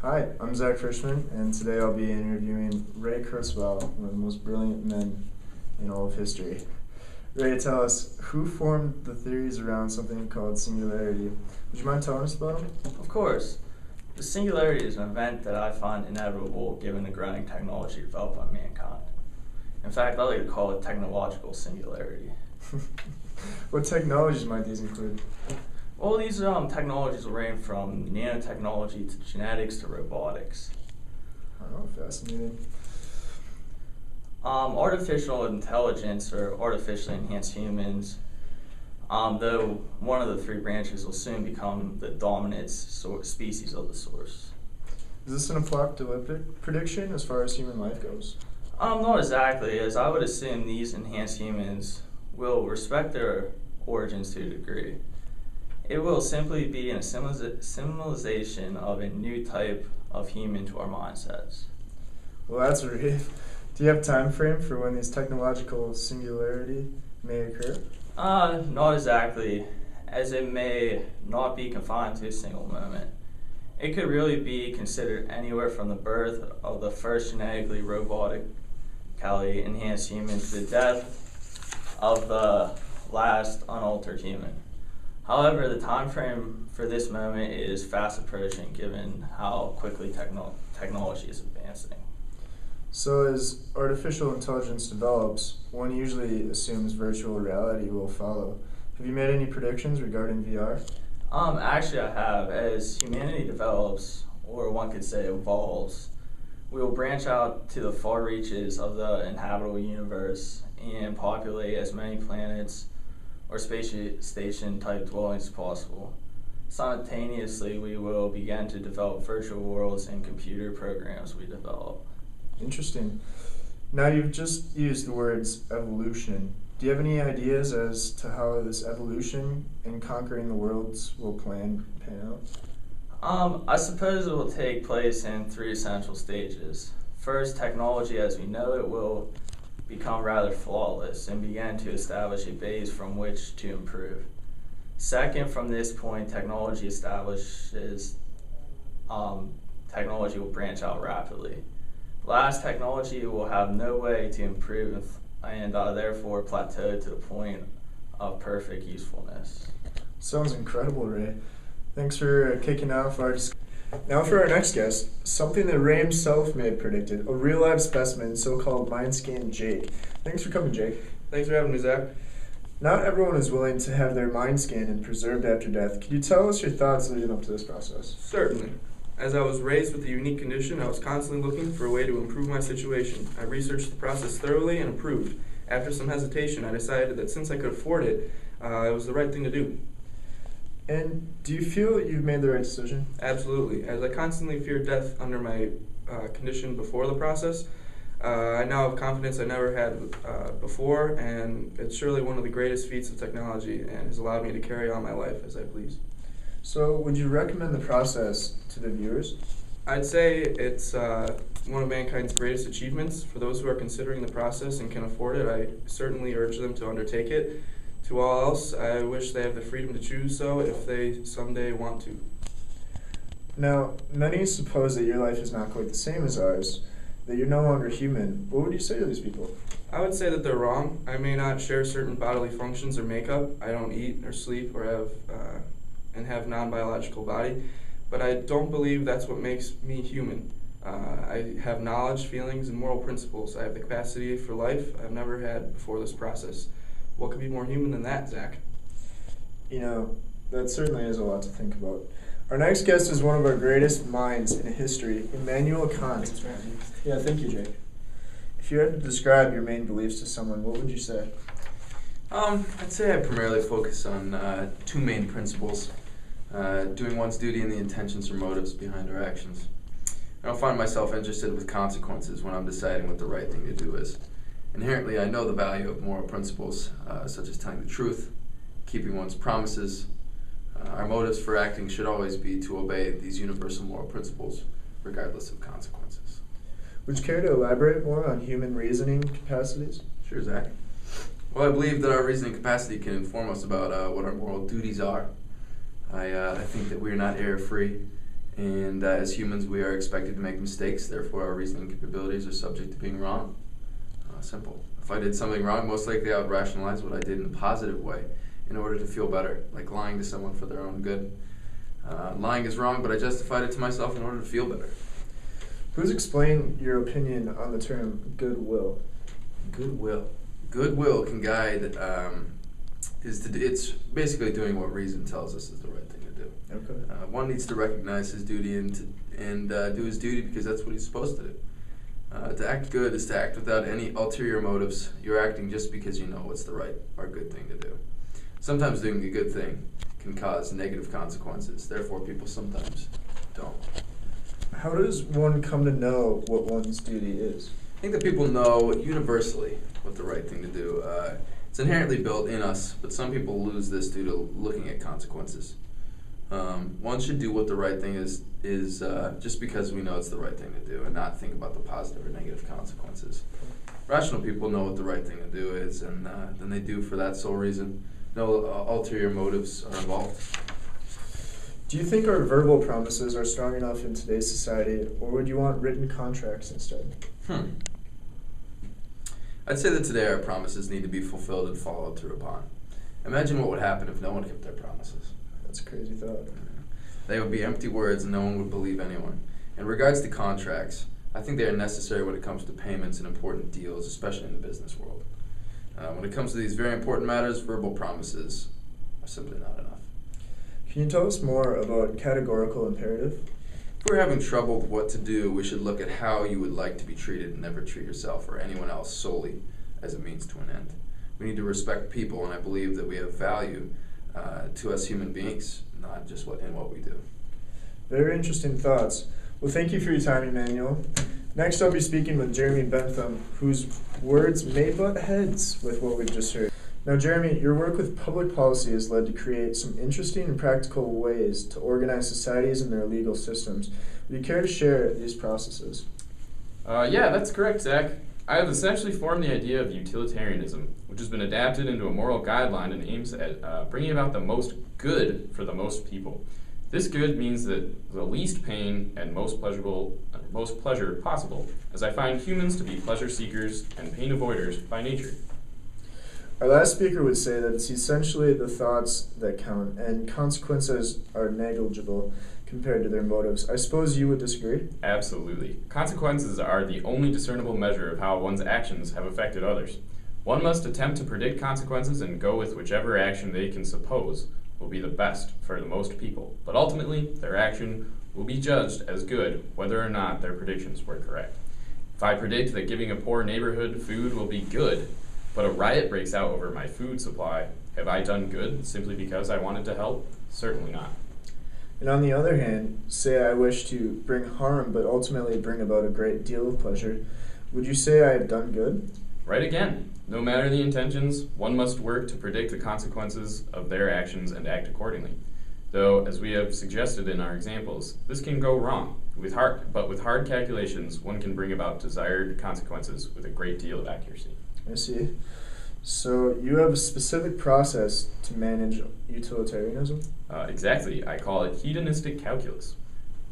Hi, I'm Zach Frischman, and today I'll be interviewing Ray Kurzweil, one of the most brilliant men in all of history. Ray, tell us, who formed the theories around something called singularity? Would you mind telling us about them? Of course. The singularity is an event that I find inevitable given the growing technology developed by mankind. In fact, I like to call it technological singularity. What technologies might these include? Well, these technologies will range from nanotechnology to genetics to robotics. Oh, fascinating. Artificial intelligence or artificially enhanced humans, though one of the three branches will soon become the dominant species of the source. Is this an apocalyptic prediction as far as human life goes? Not exactly, as I would assume these enhanced humans will respect their origins to a degree. It will simply be a symbolization of a new type of human to our mindsets. Well, that's a relief. Do you have a time frame for when these technological singularity may occur? Not exactly, as it may not be confined to a single moment. It could really be considered anywhere from the birth of the first genetically robotically enhanced human to the death of the last unaltered human. However, the time frame for this moment is fast approaching given how quickly technology is advancing. So, as artificial intelligence develops, one usually assumes virtual reality will follow. Have you made any predictions regarding VR? Actually, I have. As humanity develops, or one could say evolves, we will branch out to the far reaches of the inhabitable universe and populate as many planets or space station type dwellings as possible. Simultaneously, we will begin to develop virtual worlds and computer programs we develop. Interesting. Now, you've just used the words evolution. Do you have any ideas as to how this evolution and conquering the worlds will pan out? I suppose it will take place in three essential stages. First, technology as we know it will become rather flawless and begin to establish a base from which to improve. Second, from this point, technology will branch out rapidly. Last, technology will have no way to improve and therefore plateau to the point of perfect usefulness. Sounds incredible, Ray. Thanks for kicking off our discussion. Now for our next guest, something that Ray himself may have predicted, a real-life specimen, so-called mind-scanned Jake. Thanks for coming, Jake. Thanks for having me, Zach. Not everyone is willing to have their mind scanned and preserved after death. Could you tell us your thoughts leading up to this process? Certainly. As I was raised with a unique condition, I was constantly looking for a way to improve my situation. I researched the process thoroughly and approved. After some hesitation, I decided that since I could afford it, it was the right thing to do. And do you feel that you've made the right decision? Absolutely. As I constantly feared death under my condition before the process, I now have confidence I never had before, and it's surely one of the greatest feats of technology and has allowed me to carry on my life as I please. So, would you recommend the process to the viewers? I'd say it's one of mankind's greatest achievements. For those who are considering the process and can afford it, I certainly urge them to undertake it. To all else, I wish they have the freedom to choose so if they someday want to. Now, many suppose that your life is not quite the same as ours, that you're no longer human. What would you say to these people? I would say that they're wrong. I may not share certain bodily functions or makeup. I don't eat or sleep or have non-biological body, but I don't believe that's what makes me human. I have knowledge, feelings, and moral principles. I have the capacity for life I've never had before this process. What could be more human than that, Zach? You know, that certainly is a lot to think about. Our next guest is one of our greatest minds in history, Immanuel Kant. Thanks for having me. Yeah, thank you, Jake. If you had to describe your main beliefs to someone, what would you say? I'd say I primarily focus on two main principles, doing one's duty and the intentions or motives behind our actions. I don't find myself interested with consequences when I'm deciding what the right thing to do is. Inherently, I know the value of moral principles, such as telling the truth, keeping one's promises. Our motives for acting should always be to obey these universal moral principles, regardless of consequences. Would you care to elaborate more on human reasoning capacities? Sure, Zach. Well, I believe that our reasoning capacity can inform us about what our moral duties are. I think that we are not error-free, And as humans, we are expected to make mistakes. Therefore, our reasoning capabilities are subject to being wrong. Simple. If I did something wrong, most likely I would rationalize what I did in a positive way in order to feel better, like lying to someone for their own good. Lying is wrong, but I justified it to myself in order to feel better. Please explain your opinion on the term goodwill. Goodwill. Goodwill can guide. It's basically doing what reason tells us is the right thing to do. Okay. One needs to recognize his duty and do his duty because that's what he's supposed to do. To act good is to act without any ulterior motives. You're acting just because you know what's the right or good thing to do. Sometimes doing a good thing can cause negative consequences. Therefore, people sometimes don't. How does one come to know what one's duty is? I think that people know universally what the right thing to do. It's inherently built in us, but some people lose this due to looking at consequences. One should do what the right thing is just because we know it's the right thing to do and not think about the positive or negative consequences. Rational people know what the right thing to do is, and then they do for that sole reason. No ulterior motives are involved. Do you think our verbal promises are strong enough in today's society, or would you want written contracts instead? I'd say that today our promises need to be fulfilled and followed through upon. Imagine what would happen if no one kept their promises. That's a crazy thought. They would be empty words and no one would believe anyone. In regards to contracts, I think they are necessary when it comes to payments and important deals, especially in the business world. When it comes to these very important matters, verbal promises are simply not enough. Can you tell us more about categorical imperative? If we're having trouble with what to do, we should look at how you would like to be treated and never treat yourself or anyone else solely as a means to an end. We need to respect people, and I believe that we have value to us human beings, not just in what we do. Very interesting thoughts. Well, thank you for your time, Emmanuel. Next, I'll be speaking with Jeremy Bentham, whose words may butt heads with what we've just heard. Now, Jeremy, your work with public policy has led to create some interesting and practical ways to organize societies and their legal systems. Would you care to share these processes? Yeah, that's correct, Zach. I have essentially formed the idea of utilitarianism, which has been adapted into a moral guideline and aims at bringing about the most good for the most people. This good means that the least pain and most pleasure possible, as I find humans to be pleasure seekers and pain avoiders by nature. Our last speaker would say that it's essentially the thoughts that count, and consequences are negligible compared to their motives. I suppose you would disagree? Absolutely. Consequences are the only discernible measure of how one's actions have affected others. One must attempt to predict consequences and go with whichever action they can suppose will be the best for the most people. But ultimately, their action will be judged as good whether or not their predictions were correct. If I predict that giving a poor neighborhood food will be good, but a riot breaks out over my food supply, have I done good simply because I wanted to help? Certainly not. And on the other hand, say I wish to bring harm but ultimately bring about a great deal of pleasure, would you say I have done good? Right again. No matter the intentions, one must work to predict the consequences of their actions and act accordingly. Though, as we have suggested in our examples, this can go wrong. But with hard calculations, one can bring about desired consequences with a great deal of accuracy. I see. So you have a specific process to manage utilitarianism? Exactly. I call it hedonistic calculus.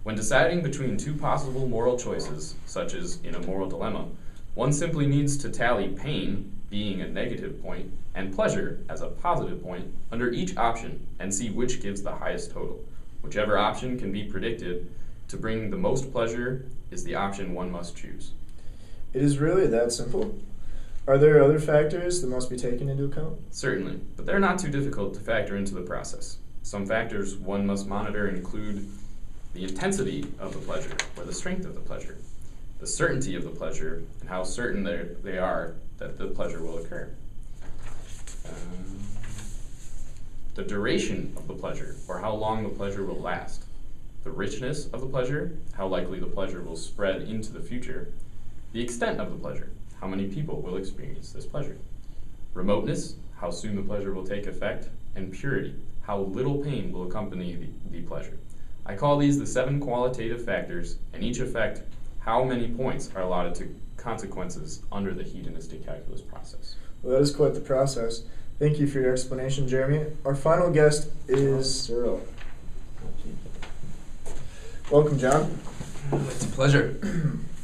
When deciding between two possible moral choices, such as in a moral dilemma, one simply needs to tally pain, being a negative point, and pleasure as a positive point under each option and see which gives the highest total. Whichever option can be predicted to bring the most pleasure is the option one must choose. It is really that simple? Are there other factors that must be taken into account? Certainly, but they're not too difficult to factor into the process. Some factors one must monitor include the intensity of the pleasure or the strength of the pleasure, the certainty of the pleasure, and how certain they are that the pleasure will occur. The duration of the pleasure, or how long the pleasure will last. The richness of the pleasure, how likely the pleasure will spread into the future. The extent of the pleasure, how many people will experience this pleasure. Remoteness, how soon the pleasure will take effect. And purity, how little pain will accompany the pleasure. I call these the 7 qualitative factors, and each affect how many points are allotted to consequences under the hedonistic calculus process. Well, that is quite the process. Thank you for your explanation, Jeremy. Our final guest is Cyril. Welcome, John. It's a pleasure.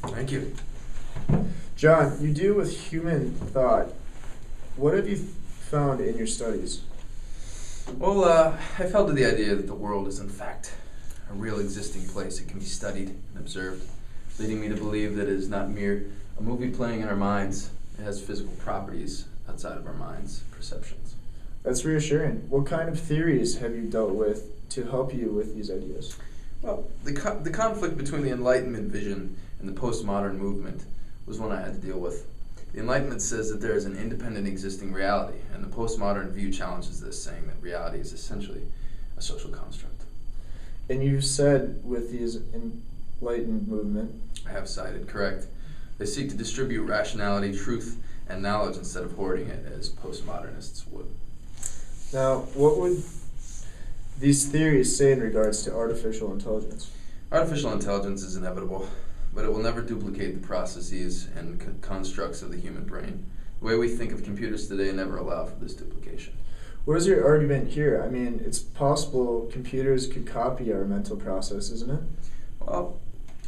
Thank you. John, you deal with human thought. What have you found in your studies? Well, I've held to the idea that the world is in fact a real existing place. It can be studied and observed, leading me to believe that it is not mere a movie playing in our minds. It has physical properties outside of our minds' perceptions. That's reassuring. What kind of theories have you dealt with to help you with these ideas? Well, the conflict between the Enlightenment vision and the postmodern movement was one I had to deal with. The Enlightenment says that there is an independent existing reality, and the postmodern view challenges this, saying that reality is essentially a social construct. And you said with these enlightened movement. I have cited, correct. They seek to distribute rationality, truth, and knowledge instead of hoarding it, as postmodernists would. Now, what would these theories say in regards to artificial intelligence? Artificial intelligence is inevitable, but it will never duplicate the processes and constructs of the human brain. The way we think of computers today never allow for this duplication. What is your argument here? I mean, it's possible computers could copy our mental process, isn't it? Well,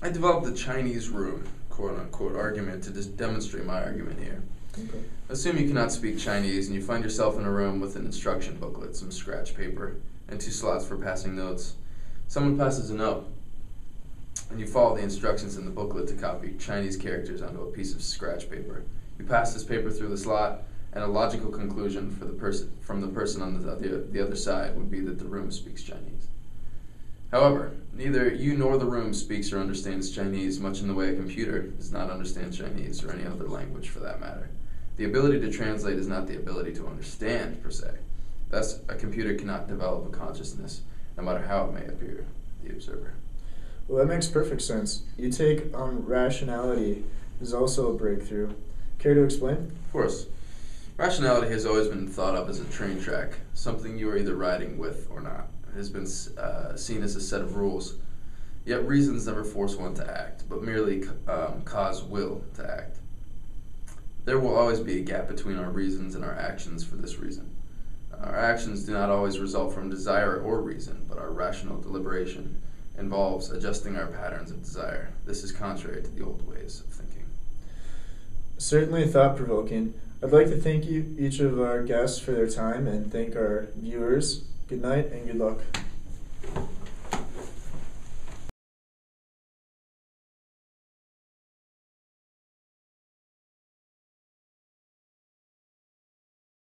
I developed the Chinese room, quote-unquote, argument to just demonstrate my argument here. Okay. Assume you cannot speak Chinese and you find yourself in a room with an instruction booklet, some scratch paper, and 2 slots for passing notes. Someone passes a note, and you follow the instructions in the booklet to copy Chinese characters onto a piece of scratch paper. You pass this paper through the slot, and a logical conclusion from the person on the other side would be that the room speaks Chinese. However, neither you nor the room speaks or understands Chinese, much in the way a computer does not understand Chinese or any other language for that matter. The ability to translate is not the ability to understand, per se. Thus, a computer cannot develop a consciousness, no matter how it may appear to the observer. Well, that makes perfect sense. Your take on rationality is also a breakthrough. Care to explain? Of course. Rationality has always been thought of as a train track, something you are either riding with or not. It has been seen as a set of rules. Yet reasons never force one to act, but merely cause will to act. There will always be a gap between our reasons and our actions for this reason. Our actions do not always result from desire or reason, but our rational deliberation involves adjusting our patterns of desire. This is contrary to the old ways of thinking. Certainly thought-provoking. I'd like to thank each of our guests for their time and thank our viewers. Good night and good luck.